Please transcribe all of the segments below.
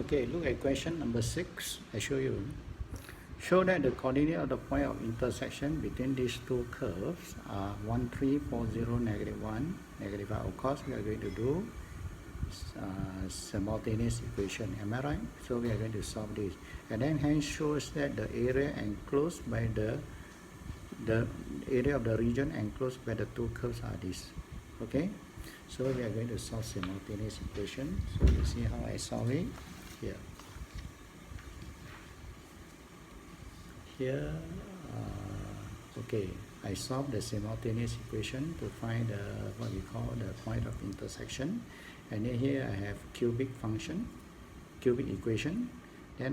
Okay, look at question number 6. I show you. Show that the coordinate of the point of intersection between these two curves are 1, 3, 4, 0, negative 1, negative 5. Of course, we are going to do simultaneous equation. Am I right? So we are going to solve this. And then hence shows that the area enclosed by the area of the region enclosed by the two curves are this. Okay? So we are going to solve simultaneous equation. So you see how I solve it here. Here, okay, I solve the simultaneous equation to find the what we call the point of intersection, and then here I have cubic equation. Then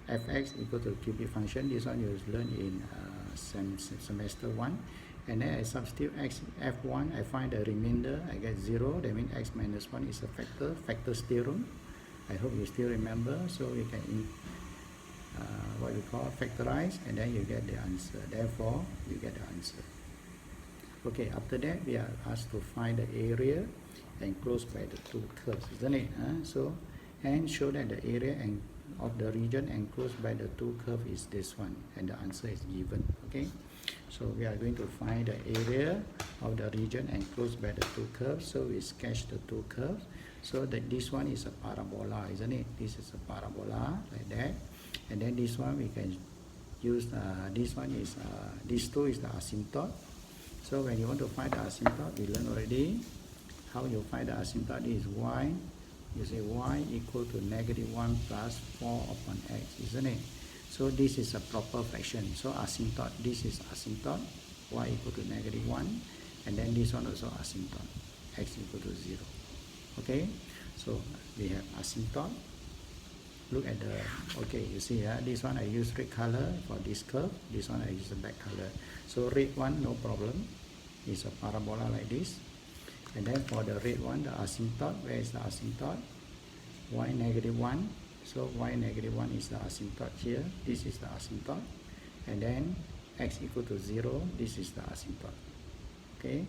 fx equal to cubic function. This one you learn in semester 1. And then I substitute f1, I find the remainder, I get 0, that means x minus 1 is a factor's theorem. I hope you still remember. So you can what we call factorize, and then you get the answer. Therefore, you get the answer. Okay, after that, we are asked to find the area enclosed by the two curves, isn't it? So, and show that the area of the region enclosed by the two curves is this one, and the answer is given. Okay, so we are going to find the area of the region enclosed by the two curves. So we sketch the two curves. So that this one is a parabola, isn't it? This is a parabola like that. And then this one we can use, this one is, this two is the asymptote. So when you want to find the asymptote, we learned already how you find the asymptote is y. You say y equal to negative 1 plus 4 upon x, isn't it? So this is a proper fraction. So asymptote, this is asymptote, y equal to negative 1. And then this one also asymptote, x equal to 0. Okay, so we have asymptote. Look at the, okay, you see this one I use red color for this curve, this one I use the black color. So red one, no problem, it's a parabola like this. And then for the red one, the asymptote, where is the asymptote? Y negative 1, so y negative 1 is the asymptote here, this is the asymptote. And then x equal to 0, this is the asymptote. Okay,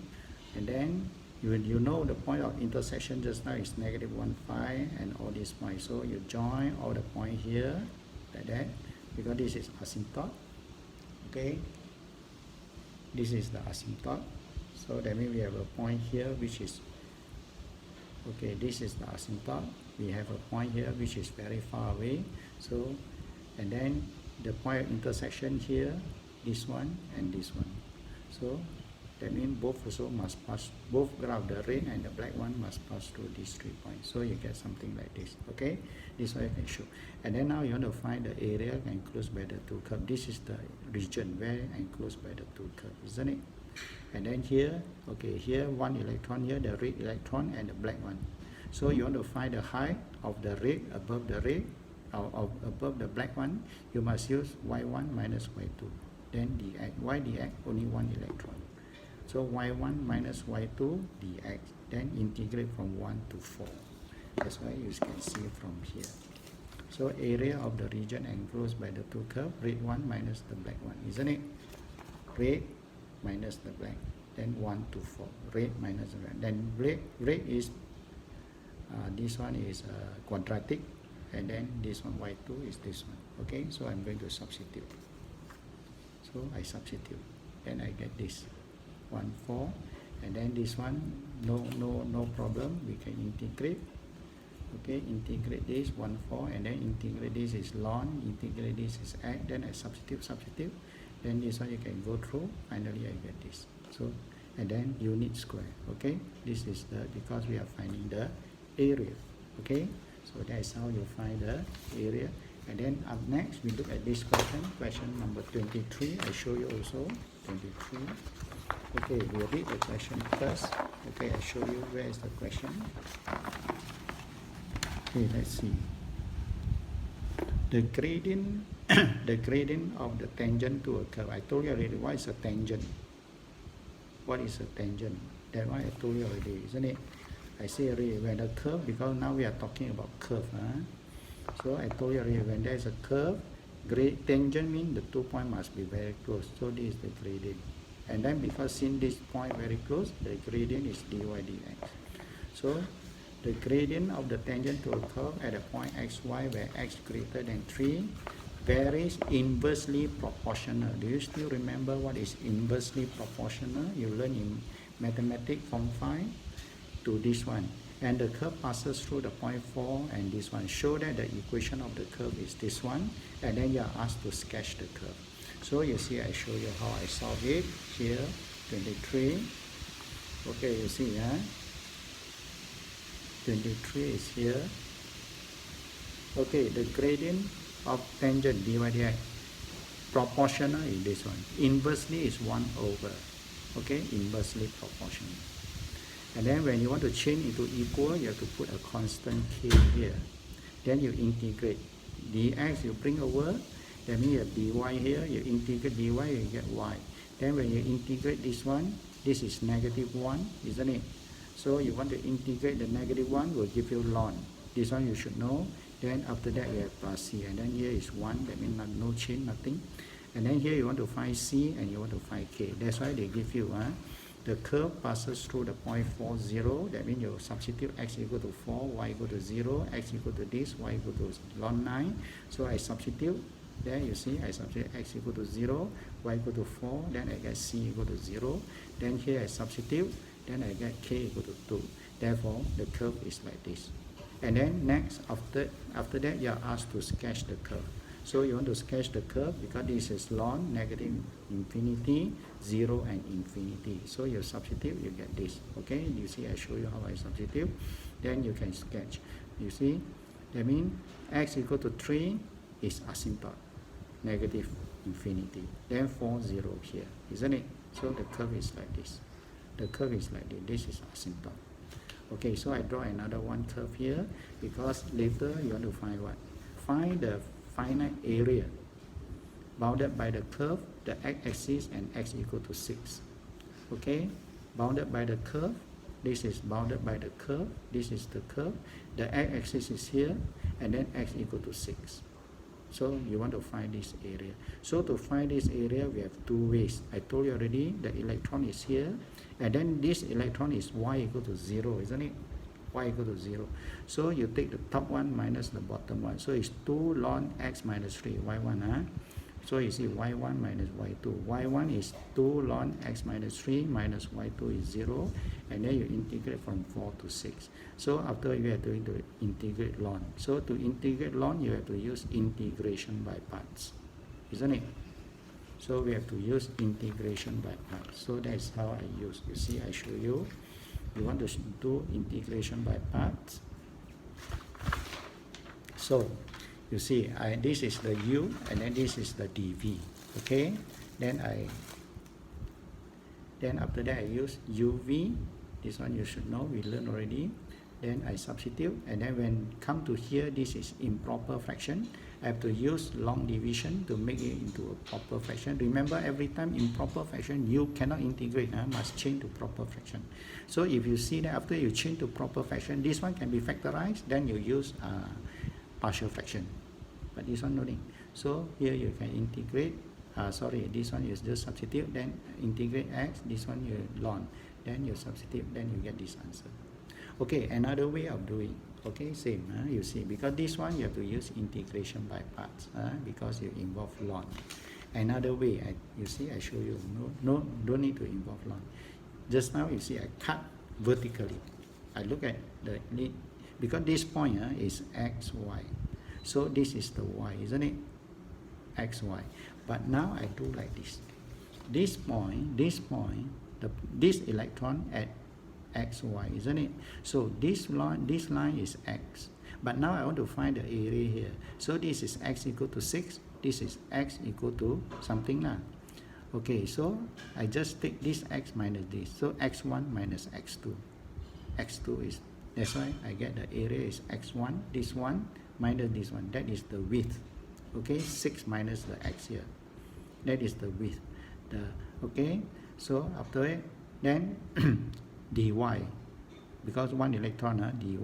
and then you know the point of intersection just now is negative 1, 5 and all these points. So you join all the points here like that, because this is asymptote. Okay, this is the asymptote. So that means we have a point here which is, okay, this is the asymptote. We have a point here which is very far away. So, and then the point of intersection here, this one and this one. So that means both also must pass, both graph, the red and the black one must pass through these 3 points. So you get something like this. Okay, this way I can show. And then now you want to find the area enclosed by the two curves. This is the region where enclosed by the two curves, isn't it? And then here, okay, here one electron, here the red electron and the black one. So you want to find the height of the red above the red, above the black one. You must use y1 minus y2. Then dx, y dx, only one electron. So y1 minus y2 dx, then integrate from 1 to 4. That's why you can see from here. So area of the region enclosed by the two curves, red one minus the black one, isn't it? Red minus the black, then 1 to 4. Red minus the black. Then red is, this one is quadratic, and then this one y2 is this one. Okay, so I'm going to substitute. So I substitute, then I get this. 1, 4, and then this one, no problem, we can integrate. Okay, integrate this 1, 4, and then integrate this is ln, integrate this is x, then I substitute, then this one you can go through, finally I get this. So, and then unit square. Okay, this is the, because we are finding the area. Okay, so that's how you find the area. And then up next we look at this question number 23. I show you also 23. Okay, we read the question first. Okay, I show you where is the question. Okay, let's see. The gradient, the gradient of the tangent to a curve. I told you already, what is a tangent? What is a tangent? That one I told you already, isn't it? I say already, when the curve, because now we are talking about curve. So I told you already, when there is a curve, tangent means the 2 points must be very close. So this is the gradient. And then because since this point very close, the gradient is dy dx. So the gradient of the tangent to a curve at a point xy where x greater than 3 varies inversely proportional. Do you still remember what is inversely proportional? You learn in mathematics form 5 to this one. And the curve passes through the point 4 and this one. Show that the equation of the curve is this one, and then you are asked to sketch the curve. So you see, I show you how I solve it. Here, 23. Okay, you see, 23 is here. Okay, the gradient of tangent dy dx proportional is this one. Inversely is 1 over. Okay, inversely proportional. And then when you want to change into equal, you have to put a constant k here. Then you integrate. dx you bring over, that means you have dy here, you integrate dy, you get y. Then when you integrate this one, this is -1, isn't it? So you want to integrate the -1, will give you ln. This one you should know. Then after that you have plus c, and then here is 1, that means no change, nothing. And then here you want to find c and you want to find k. That's why they give you the curve passes through the point 4, 0. That means you substitute x equal to 4, y equal to 0, x equal to this, y equal to ln 9. So I substitute. There you see, I substitute x equal to 0, y equal to 4, then I get c equal to 0. Then here I substitute, then I get k equal to 2. Therefore, the curve is like this. And then next, after that, you are asked to sketch the curve. So you want to sketch the curve because this is ln -infinity, 0 and infinity. So you substitute, you get this. Okay, you see, I show you how I substitute. Then you can sketch. You see, that means x equal to 3 is asymptote, -infinity. Then 4, 0 here, isn't it? So the curve is like this. The curve is like this. This is asymptote. Okay, so I draw another one curve here because later you want to find what? Find the finite area bounded by the curve, the x-axis, and x equal to 6. Okay, bounded by the curve, this is bounded by the curve, this is the curve, the x-axis is here, and then x equal to 6. So you want to find this area. So to find this area, we have two ways. I told you already, the electron is here, and then this electron is y equal to 0, isn't it? Y equal to 0. So you take the top one minus the bottom one. So it's 2 ln x minus 3, y1. So you see y1 minus y2. y1 is 2 ln x minus 3 minus y2 is 0. And then you integrate from 4 to 6. So after you are going to integrate ln. So to integrate ln, you have to use integration by parts, isn't it? So we have to use integration by parts. So that's how I use. You see, I show you. You want to do integration by parts. So you see, this is the u, and then this is the dv. Okay, then after that I use uv. This one you should know, we learned already. Then I substitute, and then when come to here, this is improper fraction. I have to use long division to make it into a proper fraction. Remember, every time improper fraction, you cannot integrate, must change to proper fraction. So if you see that after you change to proper fraction, this one can be factorized, then you use partial fraction. But this one no need. So here you can integrate, this one is just substitute, then integrate x, this one you ln, then you substitute, then you get this answer. Okay, another way of doing. Okay, same, you see, because this one you have to use integration by parts, because you involve ln. Another way, you see, I show you, don't need to involve ln. Just now you see I cut vertically. I look at the, because this point is x, y. So this is the y, isn't it? X, y. But now I do like this. This point, this electron at x, y, isn't it? So this line is x. But now I want to find the area here. So this is x equal to 6. This is x equal to something now. Okay, so I just take this x minus this. So x1 minus x2. x2 is, that's why I get the area is x1, this one, minus this one. That is the width. Okay, 6 minus the x here. That is the width. Okay, so after it, then dy, because one electron, dy,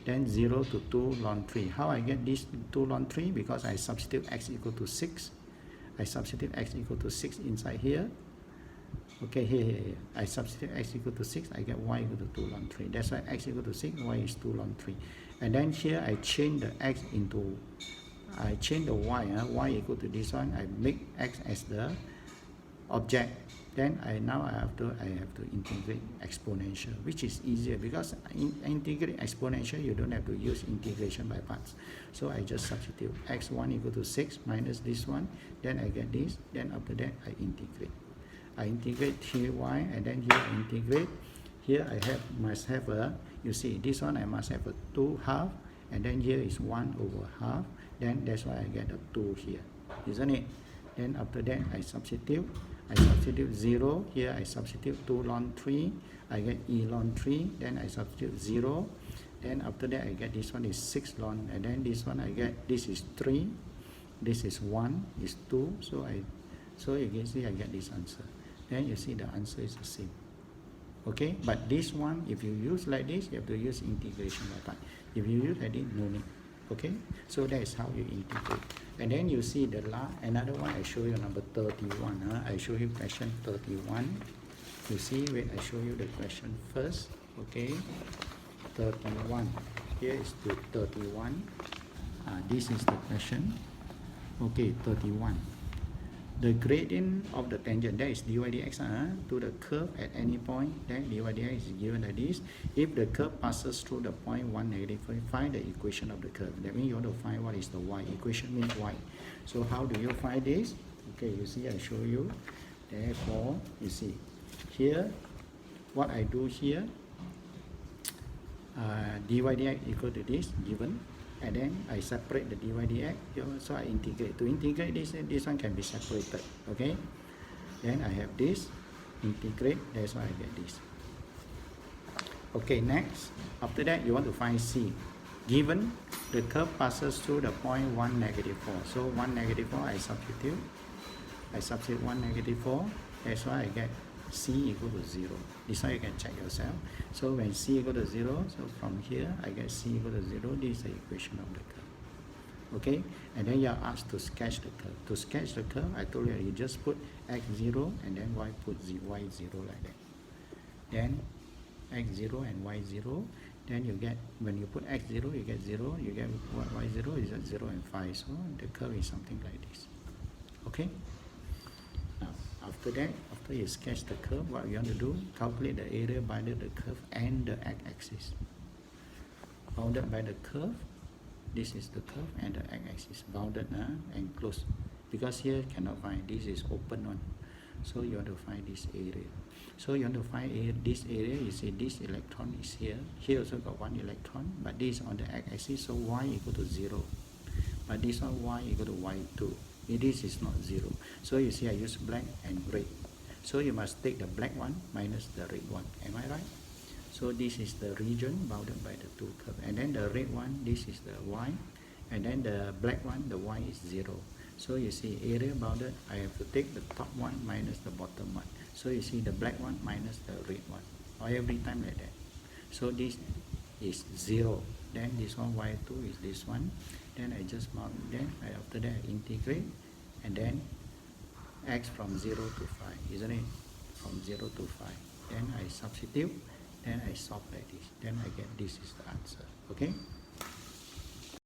then 0 to 2 ln 3. How I get this 2 ln 3? Because I substitute x equal to 6. I substitute x equal to 6 inside here. Okay, here. I substitute x equal to 6, I get y equal to 2 ln 3. That's why x equal to 6, y is 2 ln 3. And then here I change the x into, I change the y equal to this one. I make x as the object. Then I have to integrate exponential, which is easier because integrate exponential you don't have to use integration by parts. So I just substitute x1 equal to 6 minus this one. Then I get this. Then after that I integrate. I integrate here y, and then here I integrate. Here I must have a, you see this one I must have a 2 half, and then here is 1 over half. Then that's why I get a 2 here, isn't it? Then after that I substitute 0. Here I substitute 2 ln 3. I get e ln 3. Then I substitute 0. Then after that I get this one is 6 ln, and then this one I get, this is 3. This is 1, is 2. So you can see I get this answer. Then you see the answer is the same. Okay, but this one, if you use like this, you have to use integration by part. If you use like this, no need. Okay, so that is how you integrate. And then you see the another one I show you, number 31. I show you question 31. You see, wait, I show you the question first. Okay, 31. Here is the 31. This is the question. Okay, 31. The gradient of the tangent, that is dy dx, to the curve at any point, then dy dx is given like this. If the curve passes through the point 1, -4, find the equation of the curve. That means you want to find what is the y. Equation means y. So how do you find this? Okay, you see, I show you. Therefore, you see, here, what I do here, dy dx equal to this, given. And then I separate the dy dx, so I integrate. To integrate this one can be separated, okay? Then I have this, integrate, that's why I get this. Okay, next, after that you want to find c. Given the curve passes through the point 1, -4. So 1, -4, I substitute 1, -4, that's why I get c equal to 0. This one you can check yourself. So when c equal to 0, so from here I get c equal to 0. This is the equation of the curve. Okay, and then you are asked to sketch the curve. To sketch the curve, I told you you just put x0 and then put y0 like that. Then x0 and y0. Then you get, when you put x0, you get 0. You get y0 is at 0 and 5. So the curve is something like this. Okay. Now after that, after you sketch the curve, what you want to do? Calculate the area by the curve and the x-axis. Bounded by the curve. This is the curve and the x-axis bounded and closed, because here cannot find, this is open one. So you want to find this area. So you want to find this area. You see this electron is here. Here also got one electron, but this is on the x-axis, so y equal to 0. But this one y equal to y2. This is not 0. So you see I use black and red. So you must take the black one minus the red one. Am I right? So this is the region bounded by the two curves. And then the red one, this is the y. And then the black one, the y is 0. So you see area bounded, I have to take the top one minus the bottom one. So you see the black one minus the red one. Or every time like that. So this is 0. Then this one y2 is this one. Then I just mark, then after that I integrate, and then x from 0 to 5, isn't it? From 0 to 5. Then I substitute, then I solve like this. Then I get this is the answer. Okay?